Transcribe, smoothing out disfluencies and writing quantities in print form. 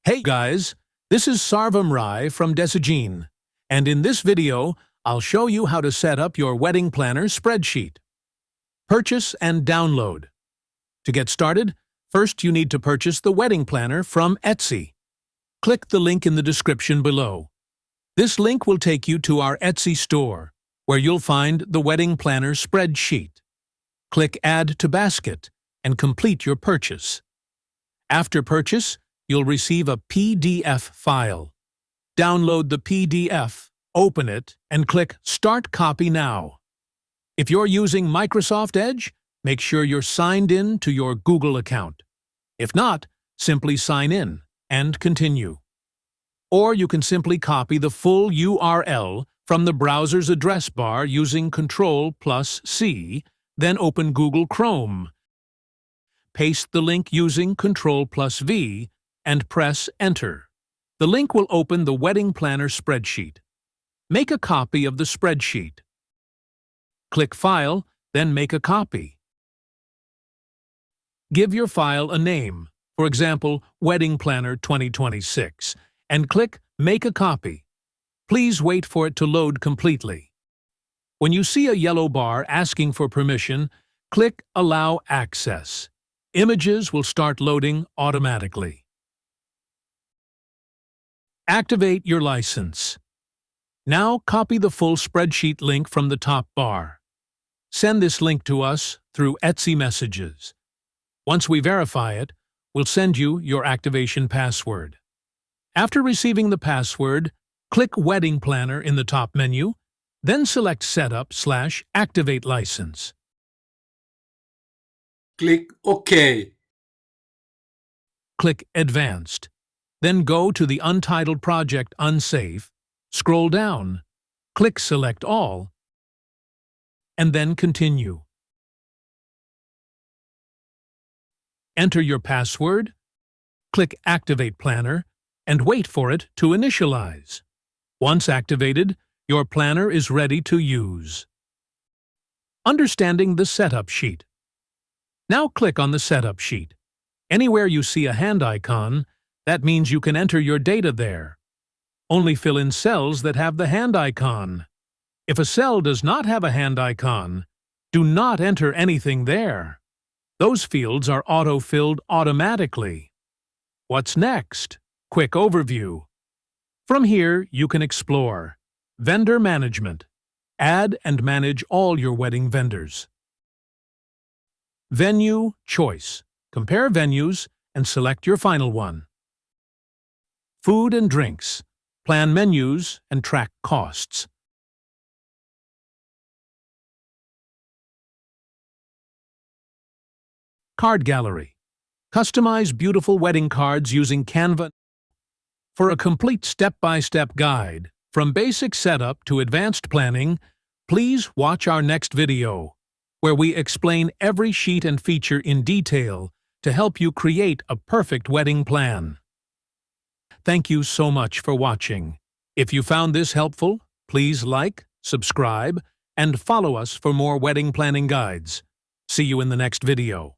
Hey guys, this is Sarvam Rai from Desajeen, and in this video, I'll show you how to set up your wedding planner spreadsheet. Purchase and download. To get started, first you need to purchase the wedding planner from Etsy. Click the link in the description below. This link will take you to our Etsy store, where you'll find the wedding planner spreadsheet. Click Add to Basket and complete your purchase. After purchase, you'll receive a PDF file. Download the PDF, open it, and click Start Copy Now. If you're using Microsoft Edge, make sure you're signed in to your Google account. If not, simply sign in and continue. Or you can simply copy the full URL from the browser's address bar using Ctrl+C, then open Google Chrome. Paste the link using Ctrl+V and press Enter. The link will open the wedding planner spreadsheet. Make a copy of the spreadsheet. Click File, then make a copy. Give your file a name, for example, Wedding Planner 2026, and click Make a Copy. Please wait for it to load completely. When you see a yellow bar asking for permission, click Allow Access. Images will start loading automatically. Activate your license. Now copy the full spreadsheet link from the top bar. Send this link to us through Etsy Messages. Once we verify it, we'll send you your activation password. After receiving the password, click Wedding Planner in the top menu, then select Setup/Activate License. Click OK. Click Advanced. Then go to the Untitled Project Unsafe, scroll down, click Select All, and then Continue. Enter your password, click Activate Planner, and wait for it to initialize. Once activated, your planner is ready to use. Understanding the Setup Sheet. Now click on the Setup Sheet. Anywhere you see a hand icon, that means you can enter your data there. Only fill in cells that have the hand icon. If a cell does not have a hand icon, do not enter anything there. Those fields are auto-filled automatically. What's next? Quick overview. From here, you can explore Vendor Management. Add and manage all your wedding vendors. Venue Choice. Compare venues and select your final one. Food and drinks. Plan menus and track costs. Card Gallery. Customize beautiful wedding cards using Canva. For a complete step-by-step guide, from basic setup to advanced planning, please watch our next video, where we explain every sheet and feature in detail to help you create a perfect wedding plan. Thank you so much for watching. If you found this helpful, please like, subscribe, and follow us for more wedding planning guides. See you in the next video.